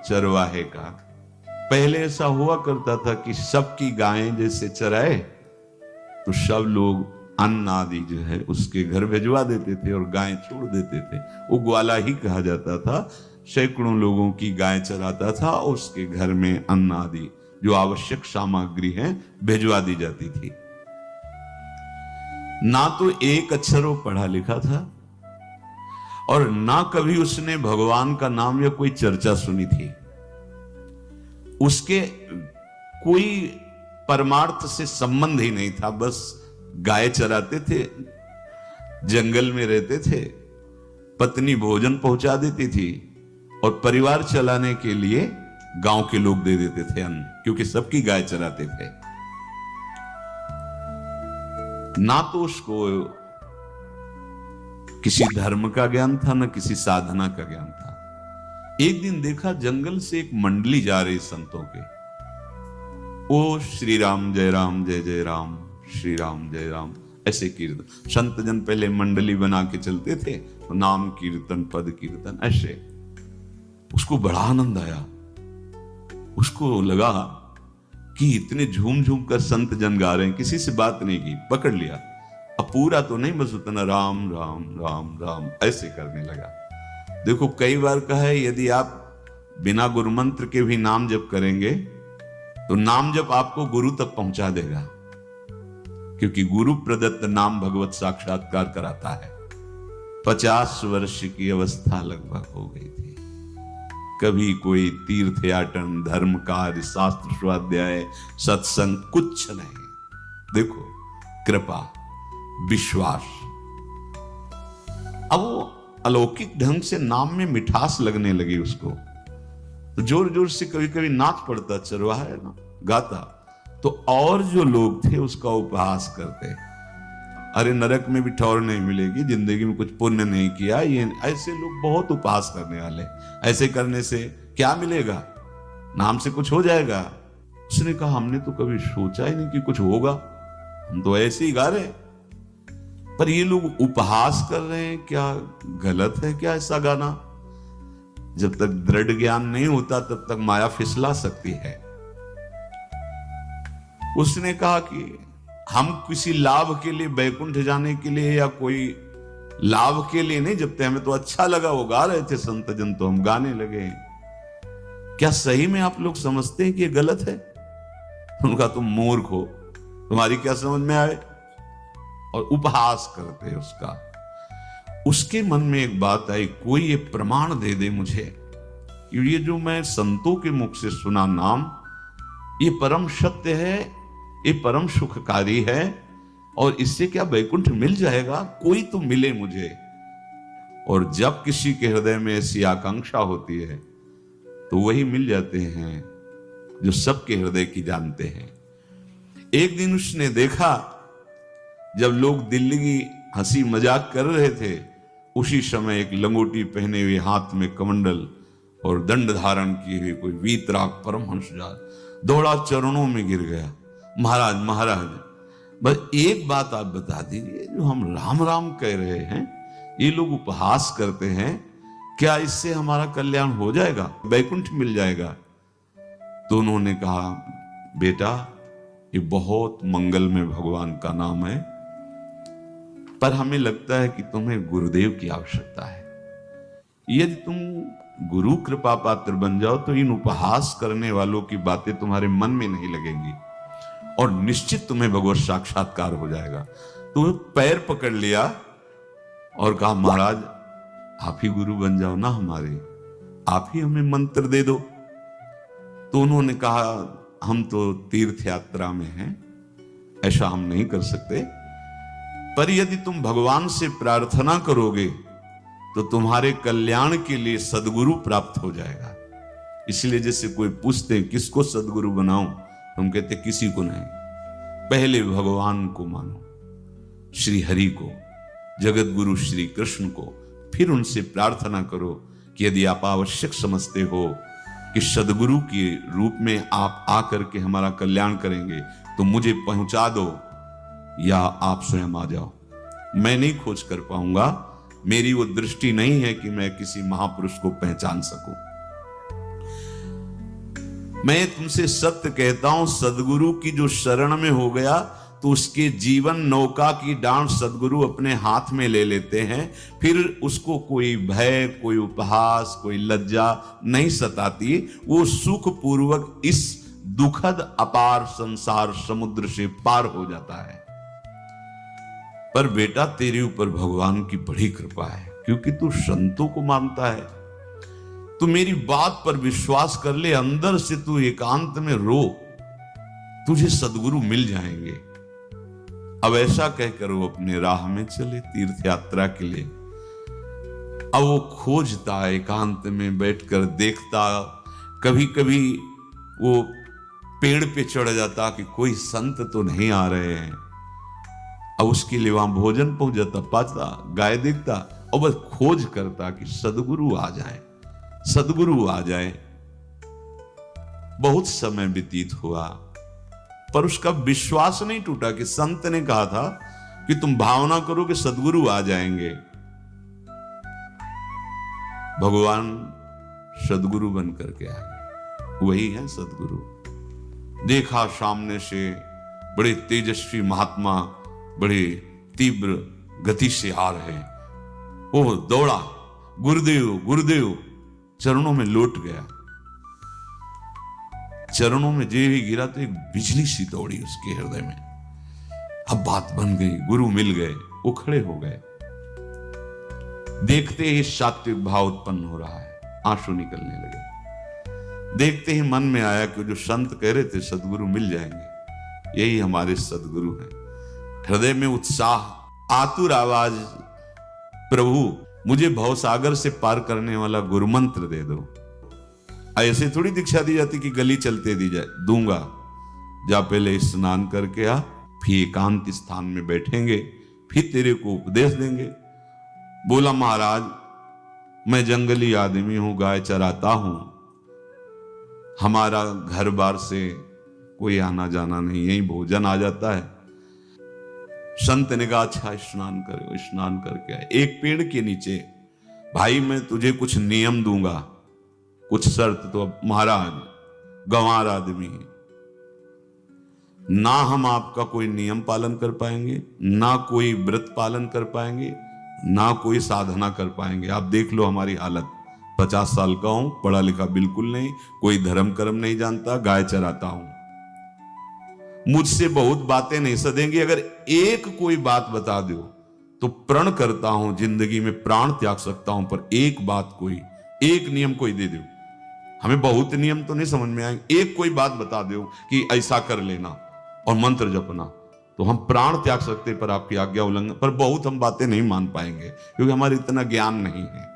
चरवाहे का। पहले ऐसा हुआ करता था कि सबकी गायें जैसे चराए तो सब लोग अन्न आदि जो है उसके घर भिजवा देते थे और गायें छोड़ देते थे। वो ग्वाला ही कहा जाता था। सैकड़ों लोगों की गाय चराता था और उसके घर में अन्न आदि जो आवश्यक सामग्री है भिजवा दी जाती थी। ना तो एक अक्षर वो पढ़ा लिखा था और ना कभी उसने भगवान का नाम या कोई चर्चा सुनी थी। उसके कोई परमार्थ से संबंध ही नहीं था। बस गाय चराते थे, जंगल में रहते थे, पत्नी भोजन पहुंचा देती थी और परिवार चलाने के लिए गांव के लोग दे देते थे अन्न, क्योंकि सबकी गाय चराते थे। ना तो उसको किसी धर्म का ज्ञान था, ना किसी साधना का ज्ञान था। एक दिन देखा जंगल से एक मंडली जा रही संतों के। ओ श्री राम जय राम जय जय राम, श्री राम जय राम, ऐसे कीर्तन। संत जन पहले मंडली बना के चलते थे, तो नाम कीर्तन पद कीर्तन ऐसे। उसको बड़ा आनंद आया। उसको लगा कि इतने झूम झूम कर संत जन गा रहे हैं, किसी से बात नहीं की, पकड़ लिया। अब पूरा तो नहीं, बस उतना राम राम राम राम ऐसे करने लगा। देखो कई बार कहा है, यदि आप बिना गुरु मंत्र के भी नाम जप करेंगे तो नाम जप आपको गुरु तक पहुंचा देगा, क्योंकि गुरु प्रदत्त नाम भगवत साक्षात्कार कराता है। 50 वर्ष की अवस्था लगभग हो गई थी। कभी कोई तीर्थ याटन, धर्म कार्य, शास्त्र स्वाध्याय, सत्संग कुछ नहीं। देखो कृपा, विश्वास। अब वो अलौकिक ढंग से नाम में मिठास लगने लगी उसको, तो जोर जोर से कभी कभी नाच पड़ता, चरवाहा है ना, गाता। तो और जो लोग थे उसका उपहास करते, अरे नरक में भी ठौर नहीं मिलेगी, जिंदगी में कुछ पुण्य नहीं किया, ये ऐसे लोग बहुत उपहास करने वाले। ऐसे करने से क्या मिलेगा, नाम से कुछ हो जाएगा। उसने कहा हमने तो कभी सोचा ही नहीं कि कुछ होगा, हम तो ऐसे ही गा रहे। पर ये लोग उपहास कर रहे हैं, क्या गलत है क्या ऐसा गाना? जब तक दृढ़ ज्ञान नहीं होता तब तक माया फिसला सकती है। उसने कहा कि हम किसी लाभ के लिए, बैकुंठ जाने के लिए या कोई लाभ के लिए नहीं जपते, हमें तो अच्छा लगा, वो गा रहे थे संत जन तो हम गाने लगे। क्या सही में आप लोग समझते हैं कि ये गलत है? उनका तुम मूर्ख हो, तुम्हारी क्या समझ में आए? और उपहास करते उसका। उसके मन में एक बात आई, कोई ये प्रमाण दे दे मुझे कि ये जो मैं संतों के मुख से सुना नाम, ये परम सत्य है, ये परम सुखकारी है, और इससे क्या बैकुंठ मिल जाएगा? कोई तो मिले मुझे। और जब किसी के हृदय में ऐसी आकांक्षा होती है तो वही मिल जाते हैं जो सबके हृदय की जानते हैं। एक दिन उसने देखा जब लोग दिल्ली की हंसी मजाक कर रहे थे, उसी समय एक लंगोटी पहने हुए, हाथ में कमंडल और दंड धारण किए हुए कोई वीतराग परमहंस दौड़ा, चरणों में गिर गया। महाराज महाराज, बस एक बात आप बता दीजिए, जो हम राम राम कह रहे हैं, ये लोग उपहास करते हैं, क्या इससे हमारा कल्याण हो जाएगा, बैकुंठ मिल जाएगा? तो उन्होंने कहा बेटा, ये बहुत मंगल में भगवान का नाम है, पर हमें लगता है कि तुम्हें गुरुदेव की आवश्यकता है। यदि तुम गुरु कृपा पात्र बन जाओ तो इन उपहास करने वालों की बातें तुम्हारे मन में नहीं लगेंगी और निश्चित तुम्हें भगवत साक्षात्कार हो जाएगा। तो पैर पकड़ लिया और कहा महाराज आप ही गुरु बन जाओ ना हमारे, आप ही हमें मंत्र दे दो। तो उन्होंने कहा हम तो तीर्थ यात्रा में हैं, ऐसा हम नहीं कर सकते, पर यदि तुम भगवान से प्रार्थना करोगे तो तुम्हारे कल्याण के लिए सदगुरु प्राप्त हो जाएगा। इसलिए जैसे कोई पूछते किसको सदगुरु बनाऊं, तुम कहते किसी को नहीं, पहले भगवान को मानो, श्री हरि को, जगत गुरु श्री कृष्ण को, फिर उनसे प्रार्थना करो कि यदि आप आवश्यक समझते हो कि सदगुरु के रूप में आप आकर के हमारा कल्याण करेंगे तो मुझे पहुंचा दो, या आप स्वयं आ जाओ। मैं नहीं खोज कर पाऊंगा, मेरी वो दृष्टि नहीं है कि मैं किसी महापुरुष को पहचान सकूं। मैं तुमसे सत्य कहता हूं, सदगुरु की जो शरण में हो गया तो उसके जीवन नौका की डांट सदगुरु अपने हाथ में ले लेते हैं। फिर उसको कोई भय, कोई उपहास, कोई लज्जा नहीं सताती। वो सुख पूर्वक इस दुखद अपार संसार समुद्र से पार हो जाता है। पर बेटा तेरे ऊपर भगवान की बड़ी कृपा है, क्योंकि तू संतों को मानता है। तू मेरी बात पर विश्वास कर ले, अंदर से तू एकांत में रो, तुझे सदगुरु मिल जाएंगे। अब ऐसा कहकर वो अपने राह में चले तीर्थ यात्रा के लिए। अब वो खोजता, एकांत में बैठकर देखता, कभी कभी वो पेड़ पे चढ़ जाता कि कोई संत तो नहीं आ रहे हैं। अब उसके लिए वहां भोजन पहुंच जाता, पाता, गाय देखता और बस खोज करता कि सदगुरु आ जाए, सदगुरु आ जाए। बहुत समय व्यतीत हुआ पर उसका विश्वास नहीं टूटा कि संत ने कहा था कि तुम भावना करो कि सदगुरु आ जाएंगे। भगवान सदगुरु बन करके आ गए, वही है सदगुरु। देखा सामने से बड़े तेजस्वी महात्मा बड़े तीव्र गति से आ रहे। वो दौड़ा, गुरुदेव गुरुदेव, चरणों में लौट गया। चरणों में जे ही गिरा तो एक बिजली सी दौड़ी उसके हृदय में। अब बात बन गई, गुरु मिल गए, वो खड़े हो गए। देखते ही सात्विक भाव उत्पन्न हो रहा है, आंसू निकलने लगे। देखते ही मन में आया कि जो संत कह रहे थे सदगुरु मिल जाएंगे, यही हमारे सदगुरु हैं। हृदय में उत्साह, आतुर आवाज, प्रभु मुझे भवसागर से पार करने वाला गुरु मंत्र दे दो। ऐसे थोड़ी दीक्षा दी जाती कि गली चलते दी जाए, दूंगा। जा पहले स्नान करके आ, फिर एकांत स्थान में बैठेंगे, फिर तेरे को उपदेश देंगे। बोला महाराज मैं जंगली आदमी हूं, गाय चराता हूं, हमारा घर बार से कोई आना जाना नहीं, यही भोजन आ जाता है। संत ने कहा अच्छा स्नान करो। स्नान करके आए, एक पेड़ के नीचे, भाई मैं तुझे कुछ नियम दूंगा, कुछ शर्त। तो अब महाराज गंवार आदमी है, ना हम आपका कोई नियम पालन कर पाएंगे, ना कोई व्रत पालन कर पाएंगे, ना कोई साधना कर पाएंगे। आप देख लो हमारी हालत, 50 साल का हूं, पढ़ा लिखा बिल्कुल नहीं, कोई धर्म कर्म नहीं जानता, गाय चराता हूं। मुझसे बहुत बातें नहीं सदेंगी, अगर एक कोई बात बता दो तो प्रण करता हूं जिंदगी में प्राण त्याग सकता हूं, पर एक बात कोई, एक नियम कोई दे दो। हमें बहुत नियम तो नहीं समझ में आएंगे, एक कोई बात बता दो कि ऐसा कर लेना और मंत्र जपना, तो हम प्राण त्याग सकते, पर आपकी आज्ञा उल्लंघन, पर बहुत हम बातें नहीं मान पाएंगे क्योंकि हमारे इतना ज्ञान नहीं है।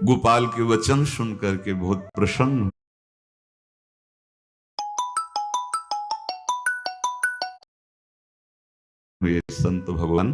गोपाल के वचन सुन करके बहुत प्रसन्न हुए संत भगवान।